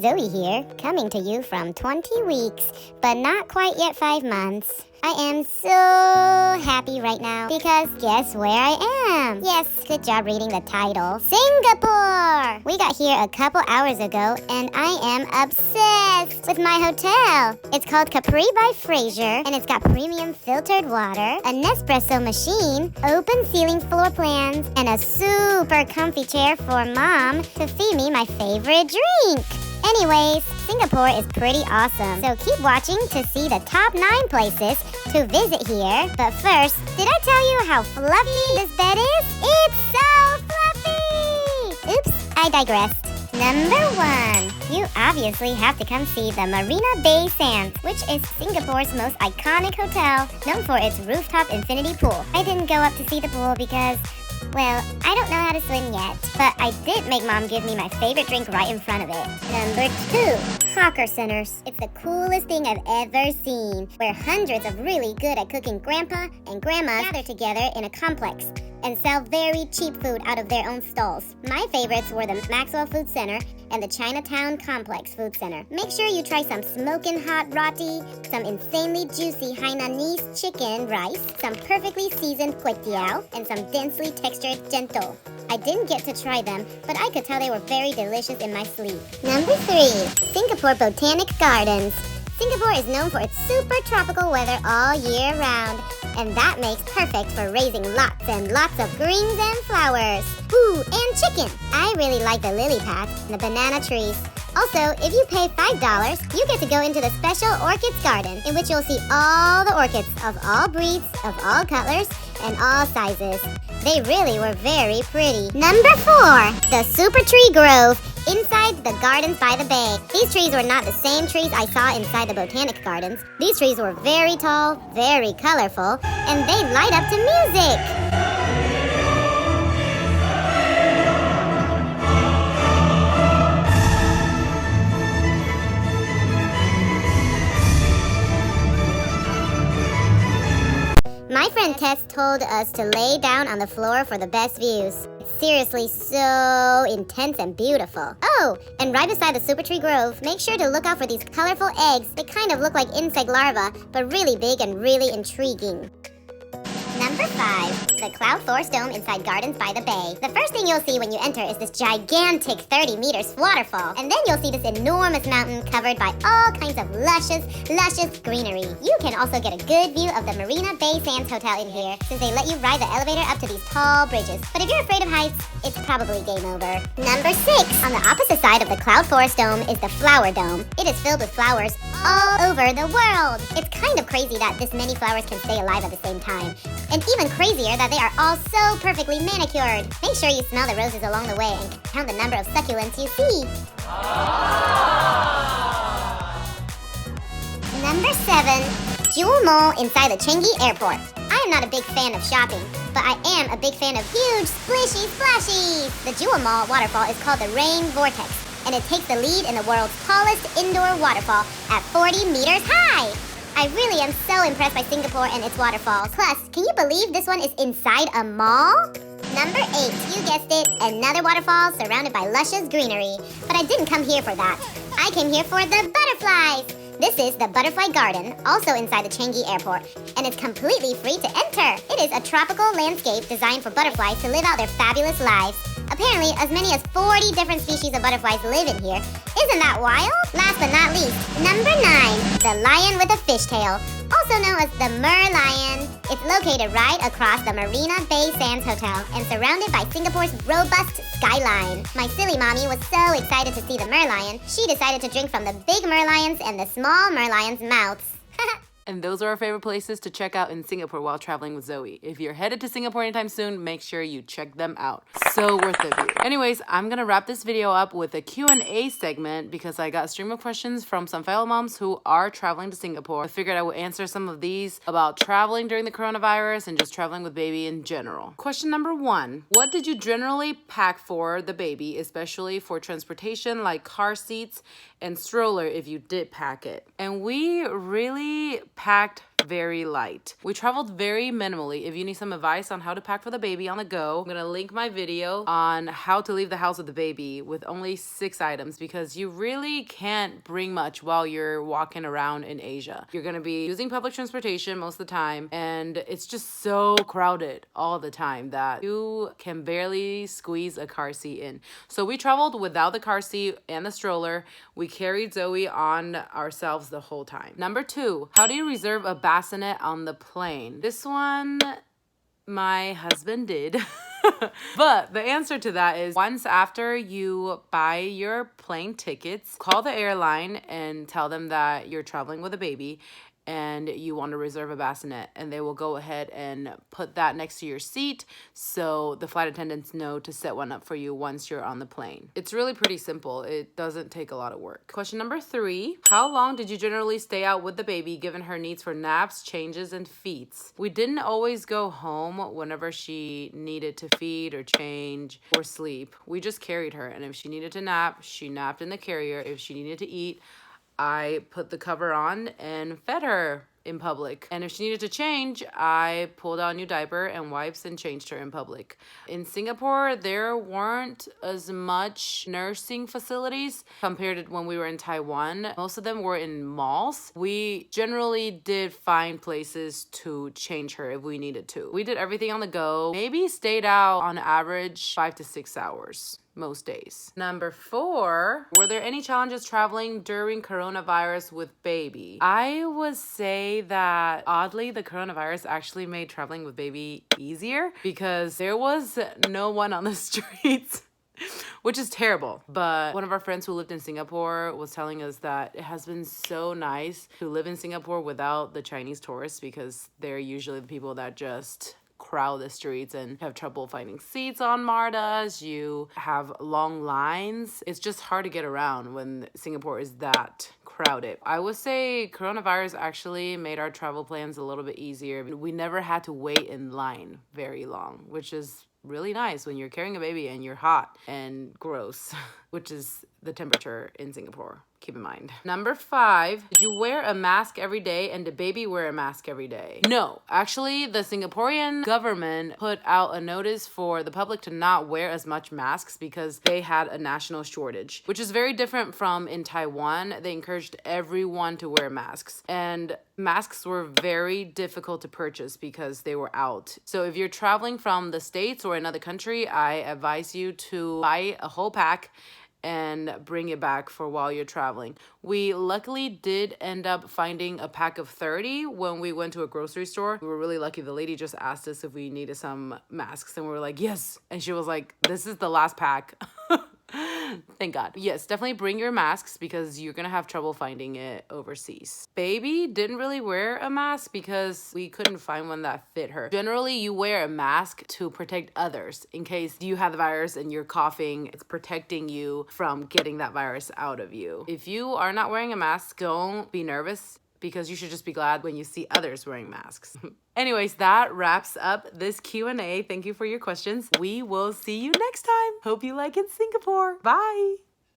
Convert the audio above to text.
Zoe here, coming to you from 20 weeks, but not quite yet 5 months. I am so happy right now because guess where I am? Yes, good job reading the title. Singapore! We got here a couple hours ago and I am obsessed with my hotel. It's called Capri by Fraser and it's got premium filtered water, a Nespresso machine, open ceiling floor plans, and a super comfy chair for mom to feed me my favorite drink. Anyways, Singapore is pretty awesome, so keep watching to see the top 9 places to visit here. But first, did I tell you how fluffy this bed is? It's so fluffy! Oops, I digressed. Number 1. You obviously have to come see the Marina Bay Sands, which is Singapore's most iconic hotel, known for its rooftop infinity pool. I didn't go up to see the pool because, well, I don't know how to swim yet, but I did make mom give me my favorite drink right in front of it. Number 2, hawker centers. It's the coolest thing I've ever seen, where hundreds of really good at cooking grandpa and grandma gather together in a complex and sell very cheap food out of their own stalls. My favorites were the Maxwell Food Center and the Chinatown Complex Food Center. Make sure you try some smoking hot roti, some insanely juicy Hainanese chicken rice, some perfectly seasoned kway and some densely textured gento. I didn't get to try them, but I could tell they were very delicious in my sleep. Number 3, Singapore Botanic Gardens. Singapore is known for its super tropical weather all year round, and that makes perfect for raising lots and lots of greens and flowers. Ooh, and chicken! I really like the lily pads and the banana trees. Also, if you pay $5, you get to go into the special orchids garden, in which you'll see all the orchids of all breeds, of all colors, and all sizes. They really were very pretty. Number 4, the SUPERTREE Grove, inside the Gardens by the Bay. These trees were not the same trees I saw inside the Botanic Gardens. These trees were very tall, very colorful, and they light up to music. My friend Tess told us to lay down on the floor for the best views. It's seriously so intense and beautiful. Oh, and right beside the SUPERTREE Grove, make sure to look out for these colorful eggs. They kind of look like insect larvae, but really big and really intriguing. Number 5, the Cloud Forest Dome inside Gardens by the Bay. The first thing you'll see when you enter is this gigantic 30 meters waterfall. And then you'll see this enormous mountain covered by all kinds of luscious greenery. You can also get a good view of the Marina Bay Sands Hotel in here, since they let you ride the elevator up to these tall bridges. But if you're afraid of heights, it's probably game over. Number 6, on the opposite side of the Cloud Forest Dome is the Flower Dome. It is filled with flowers all over the world. It's kind of crazy that this many flowers can stay alive at the same time. And even crazier that they are all so perfectly manicured. Make sure you smell the roses along the way and count the number of succulents you see. Number 7, Jewel Mall inside the Changi Airport. I am not a big fan of shopping, but I am a big fan of huge, splishy splashies. The Jewel Mall waterfall is called the Rain Vortex, and it takes the lead in the world's tallest indoor waterfall at 40 meters high. I really am so impressed by Singapore and its waterfalls. Plus, can you believe this one is inside a mall? Number 8, you guessed it, another waterfall surrounded by luscious greenery. But I didn't come here for that. I came here for the butterflies. This is the Butterfly Garden, also inside the Changi Airport, and it's completely free to enter. It is a tropical landscape designed for butterflies to live out their fabulous lives. Apparently, as many as 40 different species of butterflies live in here. Isn't that wild? Last but not least, number 9, the lion with a fishtail, also known as the MERLION. It's located right across the Marina Bay Sands Hotel and surrounded by Singapore's robust skyline. My silly mommy was so excited to see the merlion, she decided to drink from the big merlions and the small merlions' mouths. And those are our favorite places to check out in Singapore while traveling with Zoe. If you're headed to Singapore anytime soon, make sure you check them out. So worth the view. Anyways, I'm gonna wrap this video up with a Q&A segment because I got a stream of questions from some fellow moms who are traveling to Singapore. I figured I would answer some of these about traveling during the coronavirus and just traveling with baby in general. Question number 1, what did you generally pack for the baby, especially for transportation like car seats and stroller if you did pack it? And we really packed very light. We traveled very minimally. If you need some advice on how to pack for the baby on the go, I'm gonna link my video on how to leave the house with the baby with only 6 items, because you really can't bring much while you're walking around in Asia. You're gonna be using public transportation most of the time, and it's just so crowded all the time that you can barely squeeze a car seat in. So we traveled without the car seat and the stroller. We carried Zoe on ourselves the whole time. Number 2, how do you reserve a bassinet on the plane? This one, my husband did. But the answer to that is, once after you buy your plane tickets, call the airline and tell them that you're traveling with a baby and you want to reserve a bassinet, and they will go ahead and put that next to your seat so the flight attendants know to set one up for you once you're on the plane. It's really pretty simple. It doesn't take a lot of work. Question number 3, how long did you generally stay out with the baby given her needs for naps, changes, and feeds? We didn't always go home whenever she needed to feed or change or sleep. We just carried her, and if she needed to nap, she napped in the carrier. If she needed to eat, I put the cover on and fed her in public. And if she needed to change, I pulled out a new diaper and wipes and changed her in public. In Singapore, there weren't as much nursing facilities compared to when we were in Taiwan. Most of them were in malls. We generally did find places to change her if we needed to. We did everything on the go, maybe stayed out on average 5 to 6 hours. Most days. Number 4, were there any challenges traveling during coronavirus with baby? I would say that oddly, the coronavirus actually made traveling with baby easier because there was no one on the streets. Which is terrible. But one of our friends who lived in Singapore was telling us that it has been so nice to live in Singapore without the Chinese tourists, because they're usually the people that just crowd the streets and have trouble finding seats on MARTAs. You have long lines. It's just hard to get around when Singapore is that crowded. I would say coronavirus actually made our travel plans a little bit easier. We never had to wait in line very long, which is really nice when you're carrying a baby and you're hot and gross, which is the temperature in Singapore. Keep in mind. Number 5, did you wear a mask every day, and did baby wear a mask every day? No, actually the Singaporean government put out a notice for the public to not wear as much masks because they had a national shortage, which is very different from in Taiwan. They encouraged everyone to wear masks, and masks were very difficult to purchase because they were out. So if you're traveling from the States or another country, I advise you to buy a whole pack and bring it back for while you're traveling. We luckily did end up finding a pack of 30 when we went to a grocery store. We were really lucky. The lady just asked us if we needed some masks, and we were like, yes. And she was like, this is the last pack. Thank God. Yes, definitely bring your masks because you're gonna have trouble finding it overseas. Baby didn't really wear a mask because we couldn't find one that fit her. Generally, you wear a mask to protect others in case you have the virus and you're coughing. It's protecting you from getting that virus out of you. If you are not wearing a mask, don't be nervous, because you should just be glad when you see others wearing masks. Anyways, that wraps up this Q&A. Thank you for your questions. We will see you next time. Hope you like in Singapore. Bye.